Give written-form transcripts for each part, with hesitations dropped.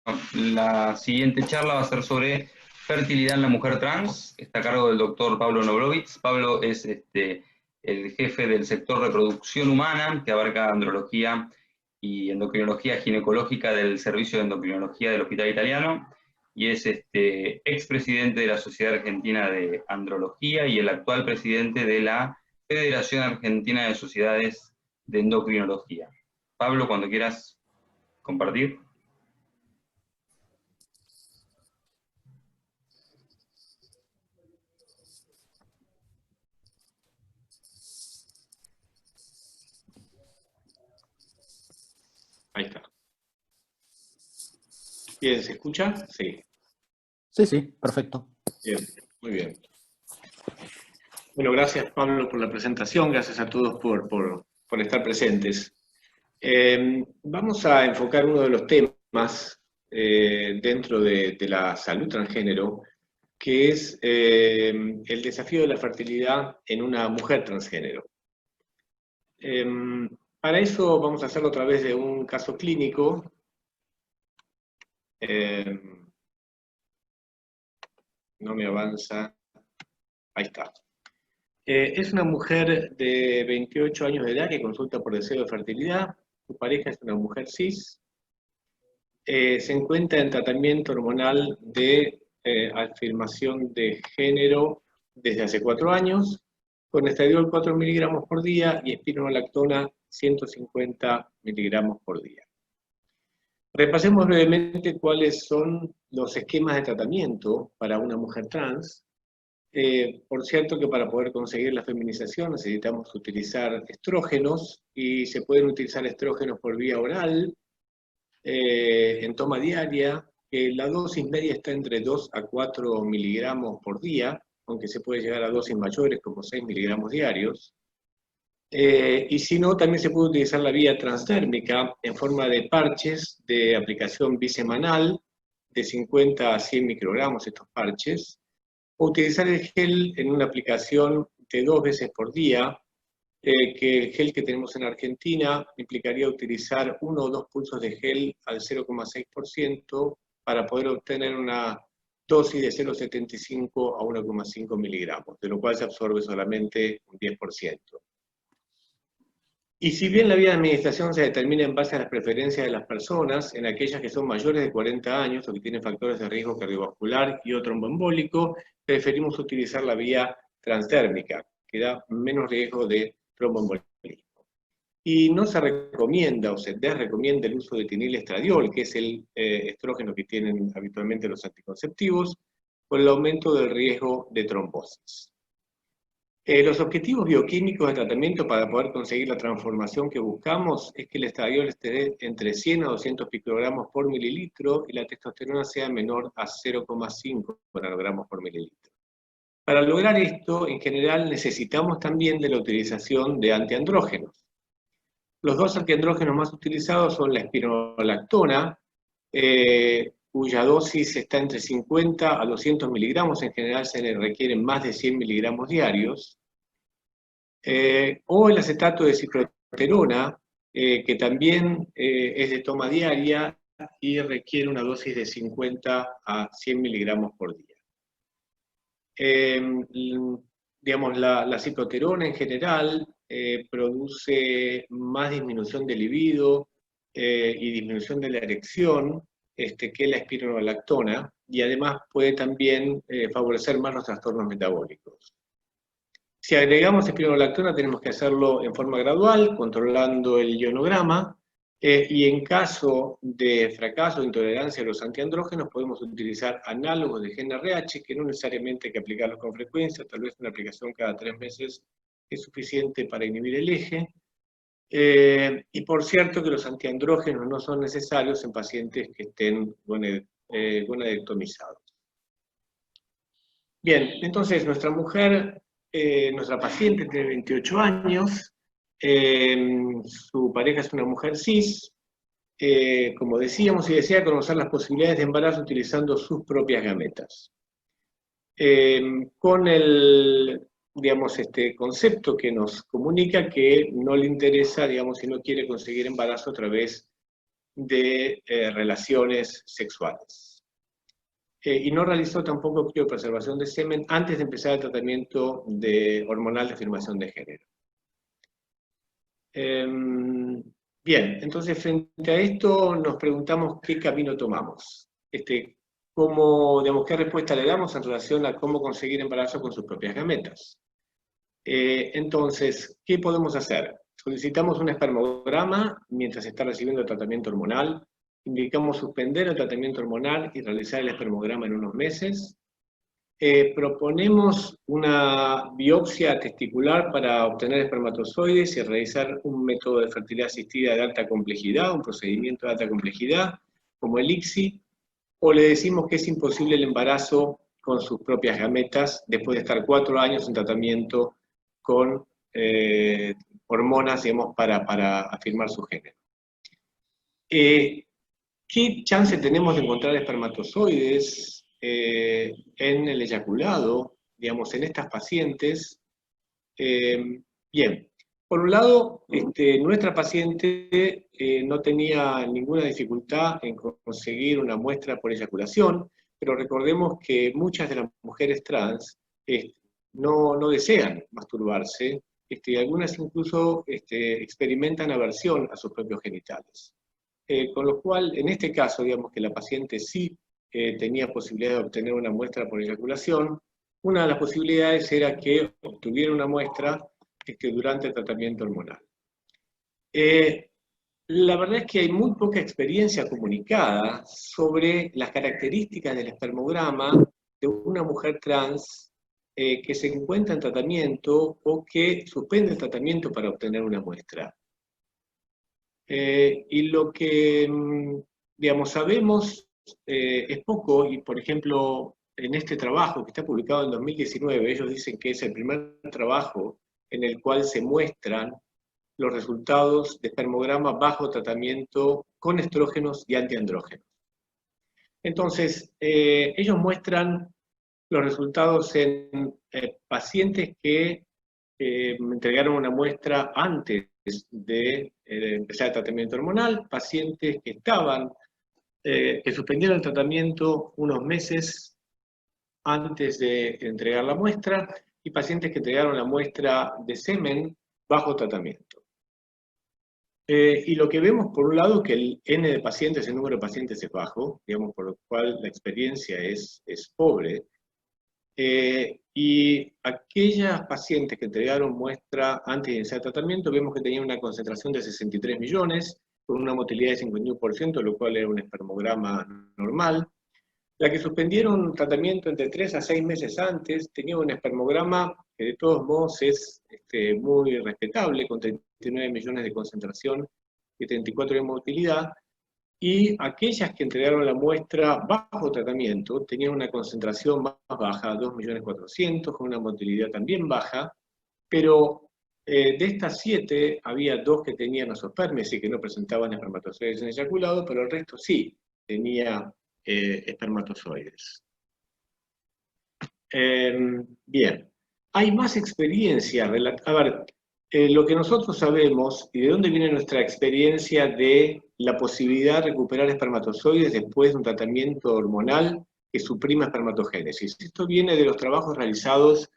La siguiente charla va a ser sobre fertilidad en la mujer trans. Está a cargo del doctor Pablo Noblovitz. Pablo es el jefe del sector reproducción humana, que abarca andrología y endocrinología ginecológica del Servicio de Endocrinología del Hospital Italiano, y es expresidente de la Sociedad Argentina de Andrología y el actual presidente de la Federación Argentina de Sociedades de Endocrinología. Pablo, cuando quieras compartir. Ahí está. Bien, ¿se escucha? Sí. Sí, perfecto. Bien, muy bien. Bueno, gracias Pablo por la presentación, gracias a todos por estar presentes. Vamos a enfocar uno de los temas dentro de la salud transgénero, que es el desafío de la fertilidad en una mujer transgénero. Para eso vamos a hacerlo a través de un caso clínico. No me avanza. Ahí está. Es una mujer de 28 años de edad que consulta por deseo de fertilidad. Su pareja es una mujer cis. Se encuentra en tratamiento hormonal de afirmación de género desde hace 4 años, con estradiol 4 miligramos por día y espironolactona 150 miligramos por día. Repasemos brevemente cuáles son los esquemas de tratamiento para una mujer trans. Por cierto que para poder conseguir la feminización necesitamos utilizar estrógenos, y se pueden utilizar estrógenos por vía oral, en toma diaria, que la dosis media está entre 2 a 4 miligramos por día, aunque se puede llegar a dosis mayores como 6 miligramos diarios. Y si no, también se puede utilizar la vía transdérmica en forma de parches de aplicación bisemanal, de 50 a 100 microgramos estos parches, o utilizar el gel en una aplicación de 2 veces por día, que el gel que tenemos en Argentina implicaría utilizar 1 o 2 pulsos de gel al 0,6% para poder obtener una dosis de 0,75 a 1,5 miligramos, de lo cual se absorbe solamente un 10%. Y si bien la vía de administración se determina en base a las preferencias de las personas, en aquellas que son mayores de 40 años o que tienen factores de riesgo cardiovascular y o tromboembólico, preferimos utilizar la vía transdérmica, que da menos riesgo de tromboembolismo. Y no se recomienda o se desrecomienda el uso de etinilestradiol, que es el estrógeno que tienen habitualmente los anticonceptivos, por el aumento del riesgo de trombosis. Los objetivos bioquímicos de tratamiento para poder conseguir la transformación que buscamos es que el estradiol esté entre 100 a 200 picogramos por mililitro y la testosterona sea menor a 0,5 nanogramos por mililitro. Para lograr esto, en general, necesitamos también de la utilización de antiandrógenos. Los 2 antiandrógenos más utilizados son la espironolactona, cuya dosis está entre 50 a 200 miligramos, en general se le requieren más de 100 miligramos diarios, o el acetato de cicloterona, que también es de toma diaria y requiere una dosis de 50 a 100 miligramos por día. Digamos, la cicloterona en general produce más disminución del libido y disminución de la erección que la espironolactona, y además puede también favorecer más los trastornos metabólicos. Si agregamos espironolactona tenemos que hacerlo en forma gradual, controlando el ionograma, y en caso de fracaso o intolerancia a los antiandrógenos podemos utilizar análogos de GnRH, que no necesariamente hay que aplicarlos con frecuencia, tal vez una aplicación cada 3 meses es suficiente para inhibir el eje. Y por cierto que los antiandrógenos no son necesarios en pacientes que estén gonadectomizados. Bien, entonces nuestra mujer, nuestra paciente tiene 28 años, su pareja es una mujer cis, como decíamos, y desea conocer las posibilidades de embarazo utilizando sus propias gametas. Con el, digamos, concepto que nos comunica que no le interesa, digamos, si no quiere conseguir embarazo a través de relaciones sexuales. Y no realizó tampoco criopreservación de semen antes de empezar el tratamiento hormonal de afirmación de género. Bien, entonces frente a esto nos preguntamos qué camino tomamos. ¿Qué respuesta le damos en relación a cómo conseguir embarazo con sus propias gametas? Entonces, ¿qué podemos hacer? Solicitamos un espermograma mientras está recibiendo el tratamiento hormonal, indicamos suspender el tratamiento hormonal y realizar el espermograma en unos meses. Proponemos una biopsia testicular para obtener espermatozoides y realizar un método de fertilidad asistida de alta complejidad, un procedimiento de alta complejidad, como el ICSI, o le decimos que es imposible el embarazo con sus propias gametas después de estar 4 años en tratamiento con hormonas, digamos, para afirmar su género. ¿Qué chance tenemos de encontrar espermatozoides en el eyaculado, digamos, en estas pacientes? Bien, por un lado, nuestra paciente no tenía ninguna dificultad en conseguir una muestra por eyaculación, pero recordemos que muchas de las mujeres trans no desean masturbarse, y algunas incluso experimentan aversión a sus propios genitales. Con lo cual, en este caso, digamos que la paciente sí tenía posibilidad de obtener una muestra por eyaculación. Una de las posibilidades era que obtuviera una muestra durante el tratamiento hormonal. La verdad es que hay muy poca experiencia comunicada sobre las características del espermograma de una mujer trans que se encuentra en tratamiento o que suspende el tratamiento para obtener una muestra. Y lo que, digamos, sabemos es poco, y por ejemplo, en este trabajo que está publicado en 2019, ellos dicen que es el primer trabajo en el cual se muestran los resultados de espermograma bajo tratamiento con estrógenos y antiandrógenos. Entonces, ellos muestran los resultados en pacientes que me entregaron una muestra antes de empezar el tratamiento hormonal, pacientes que que suspendieron el tratamiento unos meses antes de entregar la muestra, y pacientes que entregaron la muestra de semen bajo tratamiento. Y lo que vemos, por un lado, que el N de pacientes, el número de pacientes es bajo, digamos, por lo cual la experiencia es pobre. Y aquellas pacientes que entregaron muestra antes de iniciar el tratamiento, vemos que tenían una concentración de 63 millones, con una motilidad de 51%, lo cual era un espermograma normal. La que suspendieron tratamiento entre 3 a 6 meses antes tenía un espermograma que de todos modos es muy respetable, con 39 millones de concentración y 34 de motilidad. Y aquellas que entregaron la muestra bajo tratamiento tenían una concentración más baja, 2.400.000, con una motilidad también baja, pero de estas 7 había 2 que tenían azoospermia y que no presentaban espermatozoides en eyaculado, pero el resto sí tenía espermatozoides. Bien, hay más experiencia. A ver, lo que nosotros sabemos y de dónde viene nuestra experiencia de la posibilidad de recuperar espermatozoides después de un tratamiento hormonal que suprima espermatogénesis. Esto viene de los trabajos realizados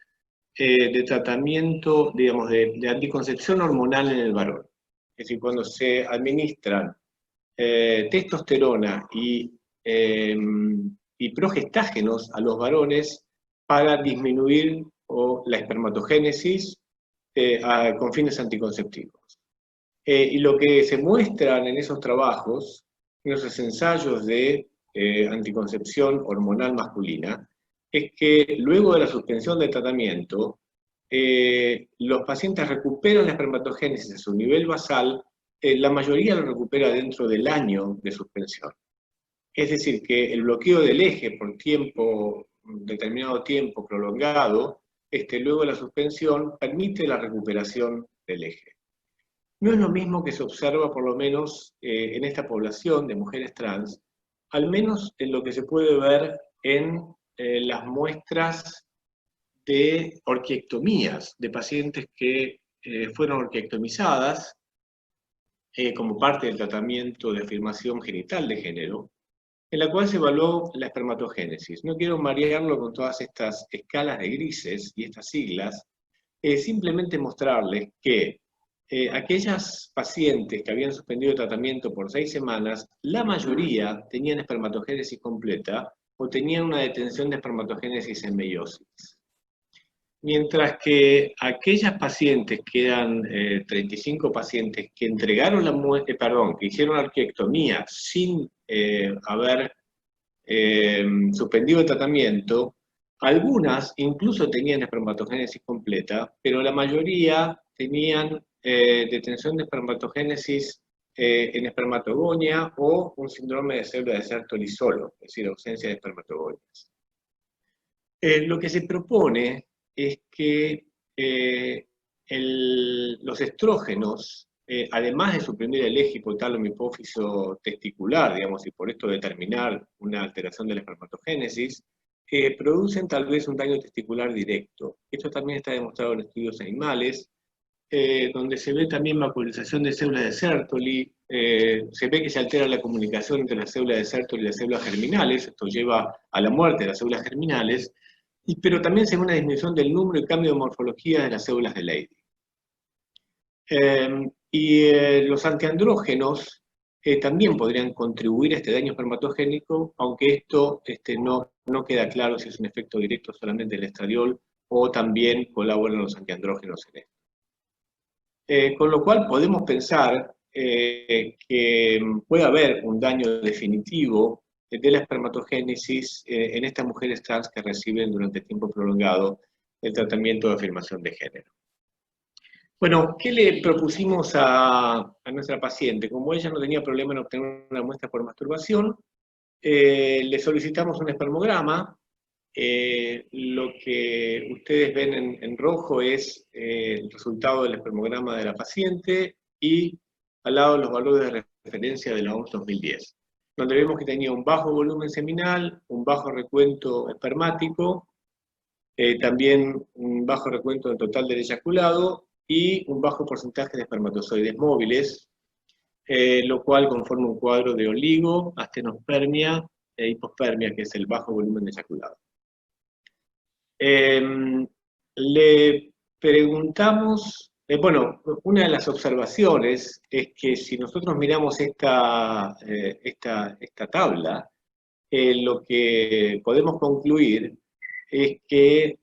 de tratamiento, digamos, de anticoncepción hormonal en el varón. Es decir, cuando se administran testosterona y progestágenos a los varones para disminuir la espermatogénesis con fines anticonceptivos. Y lo que se muestran en esos trabajos, en esos ensayos de anticoncepción hormonal masculina, es que luego de la suspensión del tratamiento, los pacientes recuperan la espermatogénesis a su nivel basal, la mayoría lo recupera dentro del año de suspensión. Es decir, que el bloqueo del eje por determinado tiempo prolongado, luego de la suspensión, permite la recuperación del eje. No es lo mismo que se observa, por lo menos en esta población de mujeres trans, al menos en lo que se puede ver en las muestras de orquiectomías, de pacientes que fueron orquiectomizadas como parte del tratamiento de afirmación genital de género, en la cual se evaluó la espermatogénesis. No quiero marearlo con todas estas escalas de grises y estas siglas, simplemente mostrarles que aquellas pacientes que habían suspendido el tratamiento por 6 semanas, la mayoría tenían espermatogénesis completa o tenían una detención de espermatogénesis en meiosis. Mientras que aquellas pacientes, que eran 35 pacientes que entregaron que hicieron arqueectomía sin haber suspendido el tratamiento, algunas incluso tenían espermatogénesis completa, pero la mayoría tenían detención de espermatogénesis en espermatogonia o un síndrome de célula de Sertoli solo, es decir, ausencia de espermatogonias. Lo que se propone es que los estrógenos, además de suprimir el eje hipotálamo hipófiso testicular, digamos, y por esto determinar una alteración de la espermatogénesis, producen tal vez un daño testicular directo. Esto también está demostrado en estudios animales, donde se ve también vacuolización de células de Sertoli, se ve que se altera la comunicación entre las células de Sertoli y las células germinales, esto lleva a la muerte de las células germinales, pero también se ve una disminución del número y cambio de morfología de las células de Leydig. Los antiandrógenos también podrían contribuir a este daño espermatogénico, aunque esto no queda claro si es un efecto directo solamente del estradiol o también colaboran los antiandrógenos en esto. Con lo cual podemos pensar que puede haber un daño definitivo de la espermatogénesis en estas mujeres trans que reciben durante tiempo prolongado el tratamiento de afirmación de género. Bueno, ¿qué le propusimos a nuestra paciente? Como ella no tenía problema en obtener una muestra por masturbación, le solicitamos un espermograma. Lo que ustedes ven en rojo es el resultado del espermograma de la paciente y al lado los valores de referencia de la OMS 2010, donde vemos que tenía un bajo volumen seminal, un bajo recuento espermático, también un bajo recuento del total del eyaculado y un bajo porcentaje de espermatozoides móviles, lo cual conforma un cuadro de oligo, astenospermia e hipospermia, que es el bajo volumen de eyaculado. Le preguntamos, bueno, una de las observaciones es que si nosotros miramos esta tabla, lo que podemos concluir es que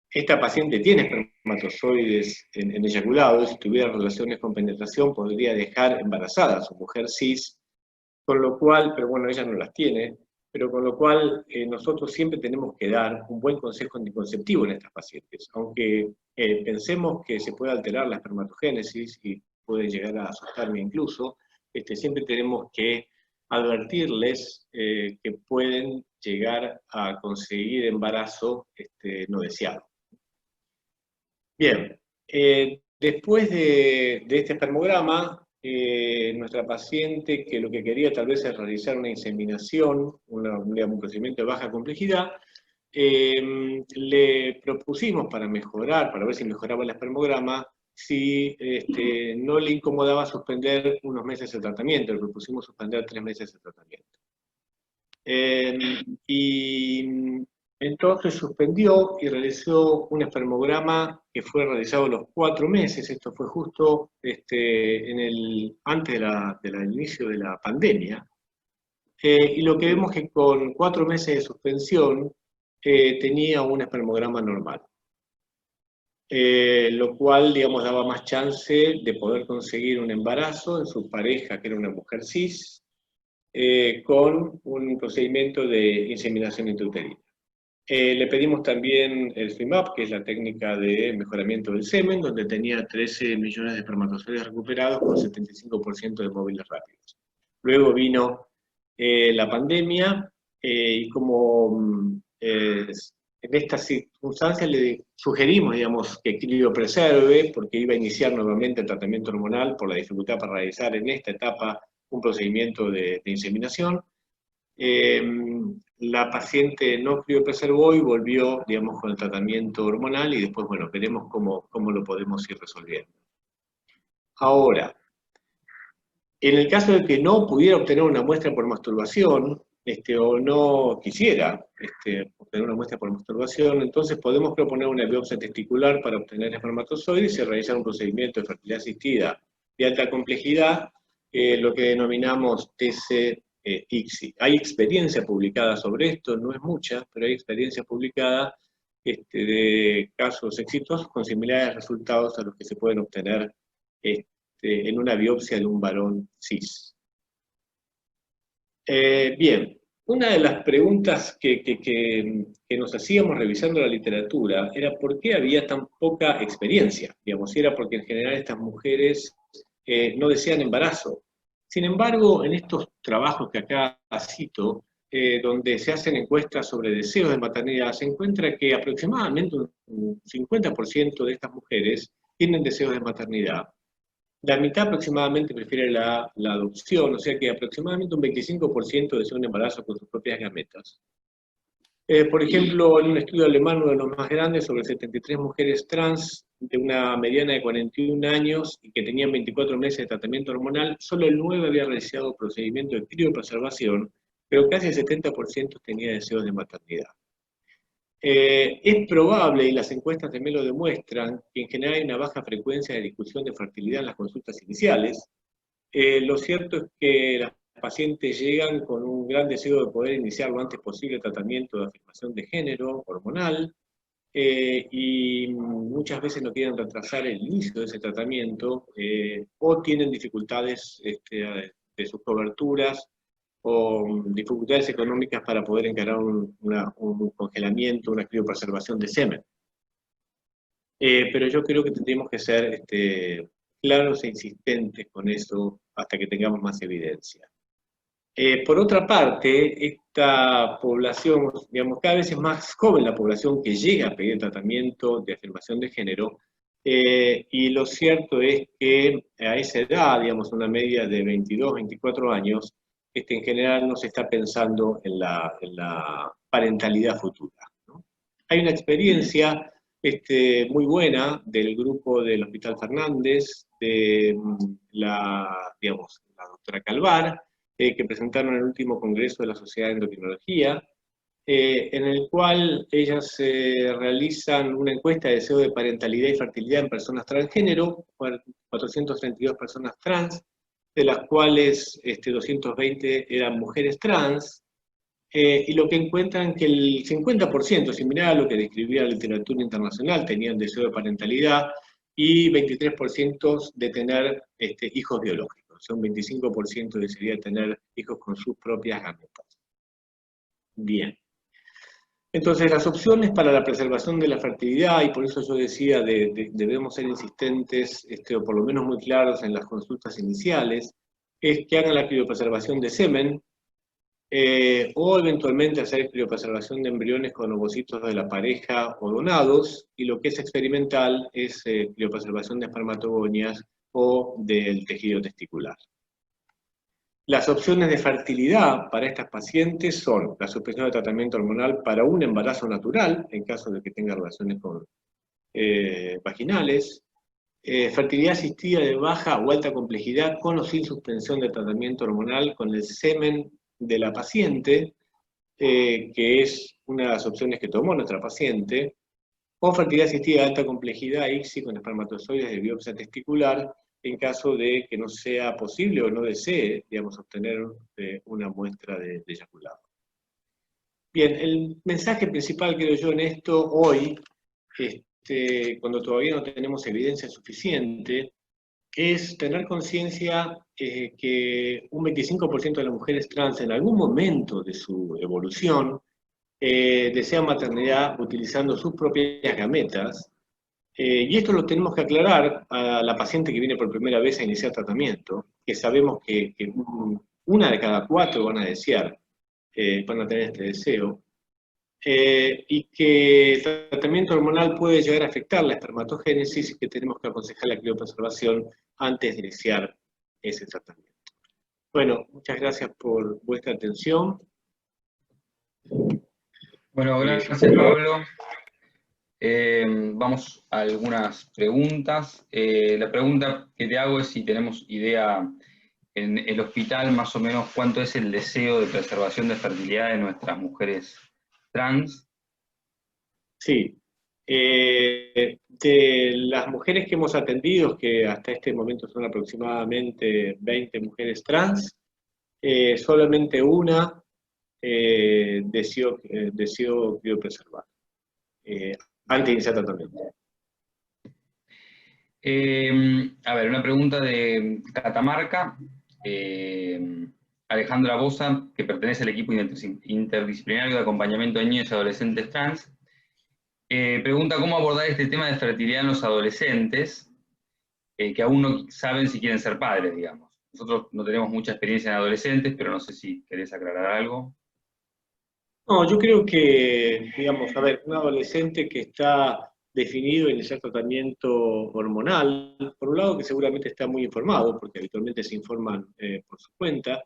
esta paciente tiene espermatozoides en eyaculado, y si tuviera relaciones con penetración podría dejar embarazada a su mujer cis, con lo cual, pero bueno, ella no las tiene, pero con lo cual nosotros siempre tenemos que dar un buen consejo anticonceptivo en estas pacientes, aunque pensemos que se puede alterar la espermatogénesis y puede llegar a asustarme incluso, siempre tenemos que advertirles que pueden llegar a conseguir embarazo no deseado. Bien, después de este espermograma, nuestra paciente, que lo que quería tal vez es realizar una inseminación, un procedimiento de baja complejidad, le propusimos para mejorar, para ver si mejoraba el espermograma, si no le incomodaba suspender unos meses el tratamiento, le propusimos suspender 3 meses el tratamiento. Entonces suspendió y realizó un espermograma que fue realizado a los 4 meses, esto fue justo antes del inicio de la pandemia, y lo que vemos es que con 4 meses de suspensión tenía un espermograma normal, lo cual, digamos, daba más chance de poder conseguir un embarazo en su pareja, que era una mujer cis, con un procedimiento de inseminación intrauterina. Le pedimos también el FIMAP, que es la técnica de mejoramiento del semen, donde tenía 13 millones de espermatozoides recuperados con 75% de móviles rápidos. Luego vino la pandemia y como en estas circunstancias le sugerimos, digamos, que criopreserve, porque iba a iniciar nuevamente el tratamiento hormonal por la dificultad para realizar en esta etapa un procedimiento de inseminación. La paciente no criopreservó y volvió, digamos, con el tratamiento hormonal y después, bueno, veremos cómo lo podemos ir resolviendo. Ahora, en el caso de que no pudiera obtener una muestra por masturbación, o no quisiera obtener una muestra por masturbación, entonces podemos proponer una biopsia testicular para obtener espermatozoides y realizar un procedimiento de fertilidad asistida de alta complejidad, lo que denominamos TC-ICSI. Hay experiencia publicada sobre esto, no es mucha, pero hay experiencia publicada de casos exitosos con similares resultados a los que se pueden obtener en una biopsia de un varón cis. Bien, una de las preguntas que nos hacíamos revisando la literatura era por qué había tan poca experiencia. Digamos, si era porque en general estas mujeres no desean embarazo. Sin embargo, en estos trabajos que acá cito, donde se hacen encuestas sobre deseos de maternidad, se encuentra que aproximadamente un 50% de estas mujeres tienen deseos de maternidad. La mitad aproximadamente prefiere la adopción, o sea que aproximadamente un 25% desea un embarazo con sus propias gametas. Por ejemplo, en un estudio alemán, uno de los más grandes, sobre 73 mujeres trans de una mediana de 41 años y que tenían 24 meses de tratamiento hormonal, solo el 9 había realizado procedimiento de criopreservación, pero casi el 70% tenía deseos de maternidad. Es probable, y las encuestas también lo demuestran, que en general hay una baja frecuencia de discusión de fertilidad en las consultas iniciales. Lo cierto es que las pacientes llegan con un gran deseo de poder iniciar lo antes posible el tratamiento de afirmación de género hormonal, y muchas veces no quieren retrasar el inicio de ese tratamiento, o tienen dificultades de sus coberturas, o dificultades económicas para poder encarar un congelamiento, una criopreservación de semen. Pero yo creo que tendríamos que ser claros e insistentes con eso hasta que tengamos más evidencia. Por otra parte, esta población, digamos, cada vez es más joven la población que llega a pedir tratamiento de afirmación de género, y lo cierto es que a esa edad, digamos, una media de 22, 24 años, en general no se está pensando en la parentalidad futura, ¿no? Hay una experiencia muy buena del grupo del Hospital Fernández, de digamos, la doctora Calvar, que presentaron en el último congreso de la Sociedad de Endocrinología, en el cual ellas realizan una encuesta de deseo de parentalidad y fertilidad en personas transgénero, 432 personas trans, de las cuales 220 eran mujeres trans, y lo que encuentran que el 50%, similar a lo que describía la literatura internacional, tenían deseo de parentalidad, y 23% de tener hijos biológicos. O sea, un 25% desearía tener hijos con sus propias gametas. Bien. Entonces, las opciones para la preservación de la fertilidad, y por eso yo decía, debemos ser insistentes, o por lo menos muy claros en las consultas iniciales, es que hagan la criopreservación de semen, o eventualmente hacer criopreservación de embriones con ovocitos de la pareja o donados, y lo que es experimental es criopreservación de espermatogonias o del tejido testicular. Las opciones de fertilidad para estas pacientes son la suspensión de tratamiento hormonal para un embarazo natural, en caso de que tenga relaciones vaginales, fertilidad asistida de baja o alta complejidad con o sin suspensión de tratamiento hormonal con el semen de la paciente, que es una de las opciones que tomó nuestra paciente, o fertilidad asistida de alta complejidad, ICSI, con espermatozoides de biopsia testicular, en caso de que no sea posible o no desee, digamos, obtener una muestra de eyaculado. Bien, el mensaje principal, creo yo, en esto hoy, cuando todavía no tenemos evidencia suficiente, es tener conciencia que un 25% de las mujeres trans en algún momento de su evolución desean maternidad utilizando sus propias gametas, y esto lo tenemos que aclarar a la paciente que viene por primera vez a iniciar tratamiento, que sabemos que una de cada 4 van a desear, van a tener este deseo, y que el tratamiento hormonal puede llegar a afectar la espermatogénesis y que tenemos que aconsejar la criopreservación antes de iniciar ese tratamiento. Bueno, muchas gracias por vuestra atención. Bueno, gracias Pablo. Vamos a algunas preguntas. La pregunta que te hago es si tenemos idea en el hospital más o menos cuánto es el deseo de preservación de fertilidad de nuestras mujeres trans. Sí. De las mujeres que hemos atendido, que hasta este momento son aproximadamente 20 mujeres trans, solamente una deseó criopreservar antes de iniciar tratamiento. A ver, una pregunta de Catamarca. Alejandra Bosa, que pertenece al equipo interdisciplinario de acompañamiento de niños y adolescentes trans, pregunta cómo abordar este tema de fertilidad en los adolescentes que aún no saben si quieren ser padres, digamos. Nosotros no tenemos mucha experiencia en adolescentes, pero no sé si querés aclarar algo. No, yo creo que, digamos, a ver, un adolescente que está definido en ese tratamiento hormonal, por un lado que seguramente está muy informado, porque habitualmente se informan por su cuenta,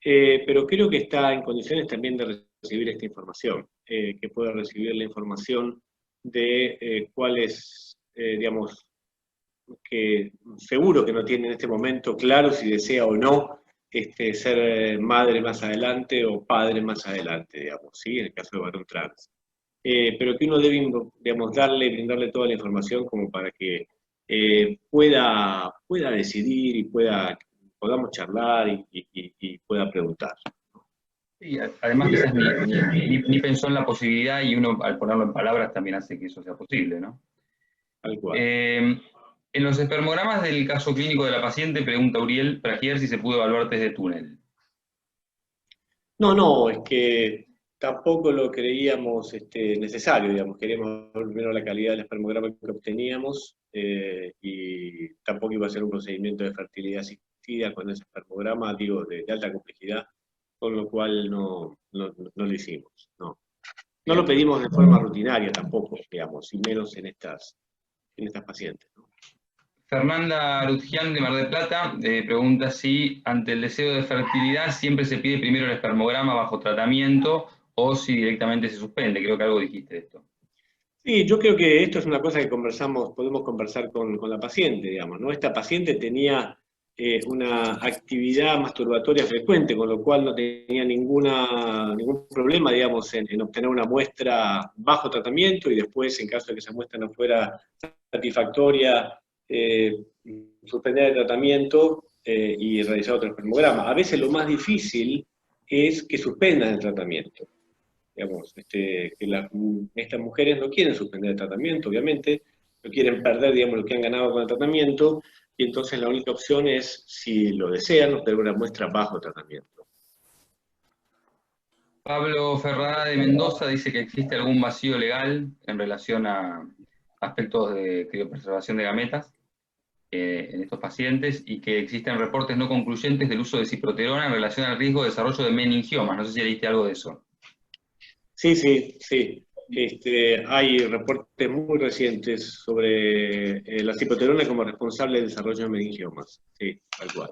pero creo que está en condiciones también de recibir esta información, que pueda recibir la información de cuáles, digamos, que seguro que no tiene en este momento claro si desea o no ser madre más adelante o padre más adelante, digamos, ¿sí? En el caso de varón trans. Pero que uno debe, digamos, brindarle toda la información como para que pueda decidir y podamos charlar y pueda preguntar. Sí, además quizás ni pensó en la posibilidad y uno al ponerlo en palabras también hace que eso sea posible, ¿no? Tal cual. En los espermogramas del caso clínico de la paciente, pregunta Uriel Pragier si se pudo evaluar test de túnel. No, es que tampoco lo creíamos necesario, digamos, queríamos ver primero la calidad del espermograma que obteníamos y tampoco iba a ser un procedimiento de fertilidad asistida con ese espermograma, digo, de alta complejidad, con lo cual no lo hicimos, no. No lo pedimos de forma rutinaria tampoco, digamos, y menos en estas pacientes, ¿no? Fernanda Rutgian de Mar del Plata pregunta si ante el deseo de fertilidad siempre se pide primero el espermograma bajo tratamiento o si directamente se suspende. Creo que algo dijiste de esto. Sí, yo creo que esto es una cosa que podemos conversar con la paciente, digamos, ¿no? Esta paciente tenía una actividad masturbatoria frecuente, con lo cual no tenía ningún problema, digamos, en obtener una muestra bajo tratamiento y después, en caso de que esa muestra no fuera satisfactoria, suspender el tratamiento y realizar otro espermograma. A veces lo más difícil es que suspendan el tratamiento. Digamos, estas mujeres no quieren suspender el tratamiento, obviamente, no quieren perder, digamos, lo que han ganado con el tratamiento, y entonces la única opción es, si lo desean, obtener una muestra bajo tratamiento. Pablo Ferrada de Mendoza dice que existe algún vacío legal en relación a aspectos de criopreservación de gametas en estos pacientes y que existen reportes no concluyentes del uso de ciproterona en relación al riesgo de desarrollo de meningiomas. No sé si leíste algo de eso. Sí. Hay reportes muy recientes sobre la ciproterona como responsable del desarrollo de meningiomas. Sí, tal cual.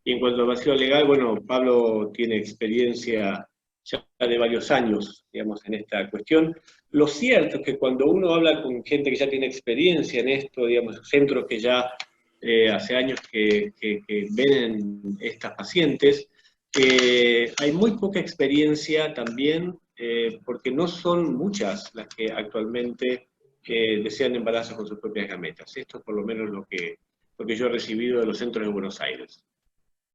Y en cuanto al vacío legal, bueno, Pablo tiene experiencia ya de varios años, digamos, en esta cuestión. Lo cierto es que cuando uno habla con gente que ya tiene experiencia en esto, digamos, centros que ya hace años que ven estas pacientes, hay muy poca experiencia también, porque no son muchas las que actualmente desean embarazos con sus propias gametas. Esto es por lo menos lo que yo he recibido de los centros de Buenos Aires.